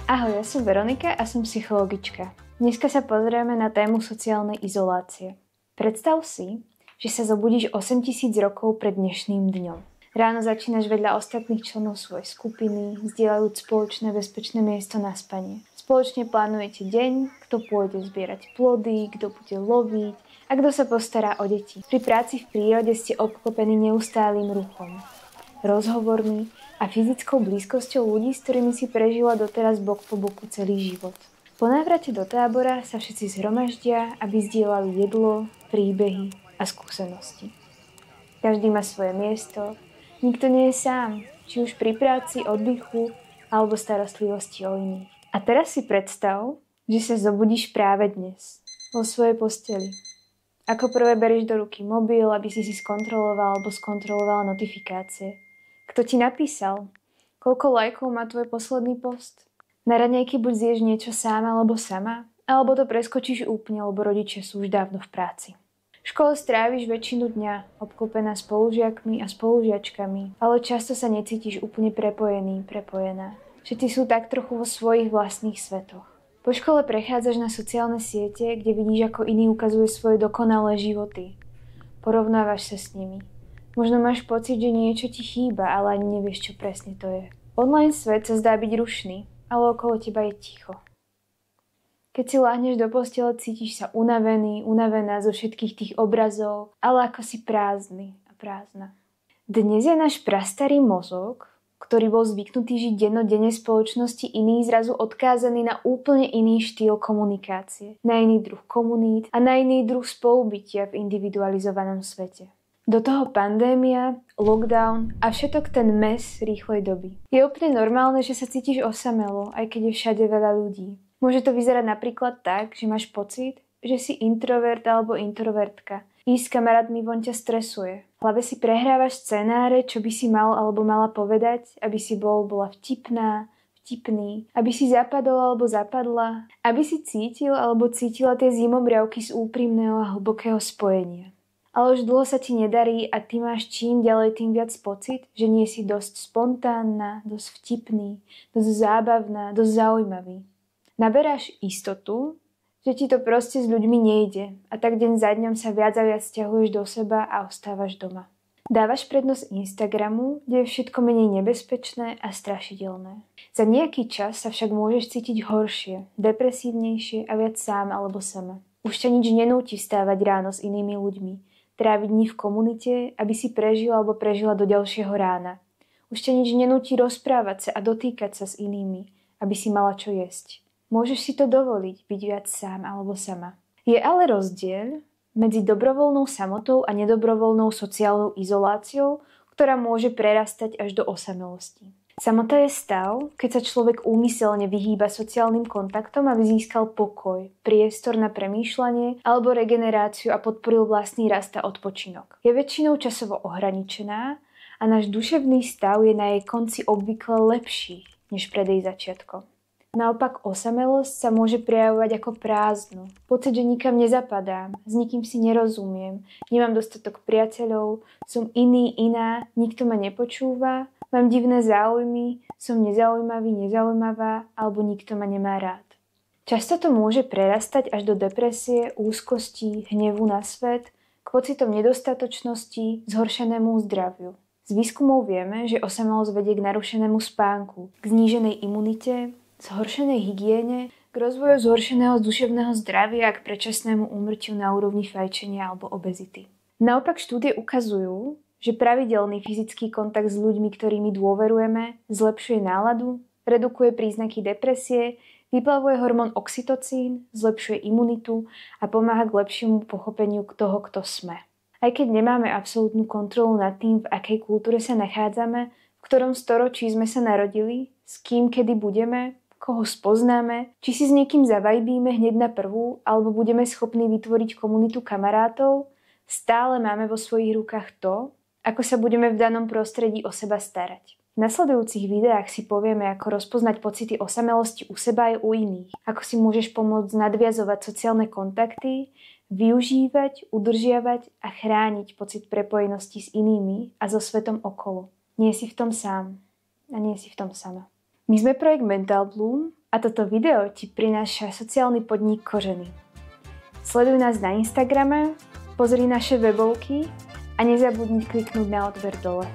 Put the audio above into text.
Ahoj, ja som Veronika a som psychologička. Dneska sa pozrieme na tému sociálnej izolácie. Predstav si, že sa zobudíš 8000 rokov pred dnešným dňom. Ráno začínaš vedľa ostatných členov svojej skupiny, zdieľajúc spoločné bezpečné miesto na spanie. Spoločne plánujete deň, kto pôjde zbierať plody, kto bude loviť a kto sa postará o deti. Pri práci v prírode ste obklopení neustálým ruchom, rozhovormi a fyzickou blízkosťou ľudí, s ktorými si prežila doteraz bok po boku celý život. Po návrate do tábora sa všetci zhromaždia, aby zdieľali jedlo, príbehy a skúsenosti. Každý má svoje miesto, nikto nie je sám, či už pri práci, oddychu alebo starostlivosti o iných. A teraz si predstav, že sa zobudíš práve dnes, vo svojej posteli. Ako prvé berieš do ruky mobil, aby si skontroloval alebo skontrolovala notifikácie. Kto ti napísal? Koľko lajkov má tvoj posledný post? Na raňajky buď zješ niečo sám alebo sama, alebo to preskočíš úplne, lebo rodičia sú už dávno v práci. V škole stráviš väčšinu dňa obklopená spolužiakmi a spolužiačkami, ale často sa necítiš úplne prepojená. Všetci sú tak trochu vo svojich vlastných svetoch. Po škole prechádzaš na sociálne siete, kde vidíš, ako iný ukazuje svoje dokonalé životy. Porovnávaš sa s nimi. Možno máš pocit, že niečo ti chýba, ale ani nevieš, čo presne to je. Online svet sa zdá byť rušný, ale okolo teba je ticho. Keď si láhneš do postele, cítiš sa unavená zo všetkých tých obrazov, ale ako si prázdny a prázdna. Dnes je náš prastarý mozog, ktorý bol zvyknutý žiť dennodenne spoločnosti iných, zrazu odkázaný na úplne iný štýl komunikácie, na iný druh komunít a na iný druh spolubytia v individualizovanom svete. Do toho pandémia, lockdown a všetok ten mes rýchlej doby. Je úplne normálne, že sa cítiš osamelo, aj keď je všade veľa ľudí. Môže to vyzerať napríklad tak, že máš pocit, že si introvert alebo introvertka. Ísť s kamarátmi von ťa stresuje. V hlave si prehrávaš scenáre, čo by si mal alebo mala povedať, aby si bola vtipný, aby si zapadol alebo zapadla, aby si cítil alebo cítila tie zimomriavky z úprimného a hlbokého spojenia. Ale už dlho sa ti nedarí a ty máš čím ďalej tým viac pocit, že nie si dosť spontánna, dosť vtipný, dosť zábavná, dosť zaujímavý. Naberáš istotu, že ti to proste s ľuďmi nejde a tak deň za dňom sa viac a viac stiahuješ do seba a ostávaš doma. Dávaš prednosť Instagramu, kde je všetko menej nebezpečné a strašidelné. Za nejaký čas sa však môžeš cítiť horšie, depresívnejšie a viac sám alebo sama. Už ťa nič nenúti vstávať ráno s inými ľuďmi, tráviť dní v komunite, aby si prežil alebo prežila do ďalšieho rána. Už ťa nič nenúti rozprávať sa a dotýkať sa s inými, aby si mala čo jesť. Môžeš si to dovoliť, byť viac sám alebo sama. Je ale rozdiel medzi dobrovoľnou samotou a nedobrovoľnou sociálnou izoláciou, ktorá môže prerastať až do osamelosti. Samota je stav, keď sa človek úmyselne vyhýba sociálnym kontaktom, aby získal pokoj, priestor na premýšľanie alebo regeneráciu a podporil vlastný rast a odpočinok. Je väčšinou časovo ohraničená a náš duševný stav je na jej konci obvykle lepší než pred jej začiatkom. Naopak osamelosť sa môže prejavovať ako prázdno. Pocit, že nikam nezapadám, s nikým si nerozumiem, nemám dostatok priateľov, som iná, nikto ma nepočúva, mám divné záujmy, som nezaujímavá alebo nikto ma nemá rád. Často to môže prerastať až do depresie, úzkosti, hnevu na svet, k pocitom nedostatočnosti, zhoršenému zdraviu. Z výskumov vieme, že osamelosť vedie k narušenému spánku, k zníženej imunite, zhoršenej hygiene, k rozvoju zhoršeného duševného zdravia a k predčasnému úmrtiu na úrovni fajčenia alebo obezity. Naopak štúdie ukazujú, že pravidelný fyzický kontakt s ľuďmi, ktorými dôverujeme, zlepšuje náladu, redukuje príznaky depresie, vyplavuje hormón oxytocín, zlepšuje imunitu a pomáha k lepšiemu pochopeniu toho, kto sme. Aj keď nemáme absolútnu kontrolu nad tým, v akej kultúre sa nachádzame, v ktorom storočí sme sa narodili, s kým kedy budeme, koho spoznáme, či si s niekým zavajbíme hneď na prvú, alebo budeme schopní vytvoriť komunitu kamarátov, stále máme vo svojich rukách to, ako sa budeme v danom prostredí o seba starať. V nasledujúcich videách si povieme, ako rozpoznať pocity osamelosti u seba aj u iných, ako si môžeš pomôcť nadviazovať sociálne kontakty, využívať, udržiavať a chrániť pocit prepojenosti s inými a so svetom okolo. Nie si v tom sám a nie si v tom sama. My sme projekt Mental Bloom A toto video ti prináša sociálny podnik Kořeny. Sleduj nás na Instagrame, pozri naše webovky a nezabudni kliknúť na odber dole.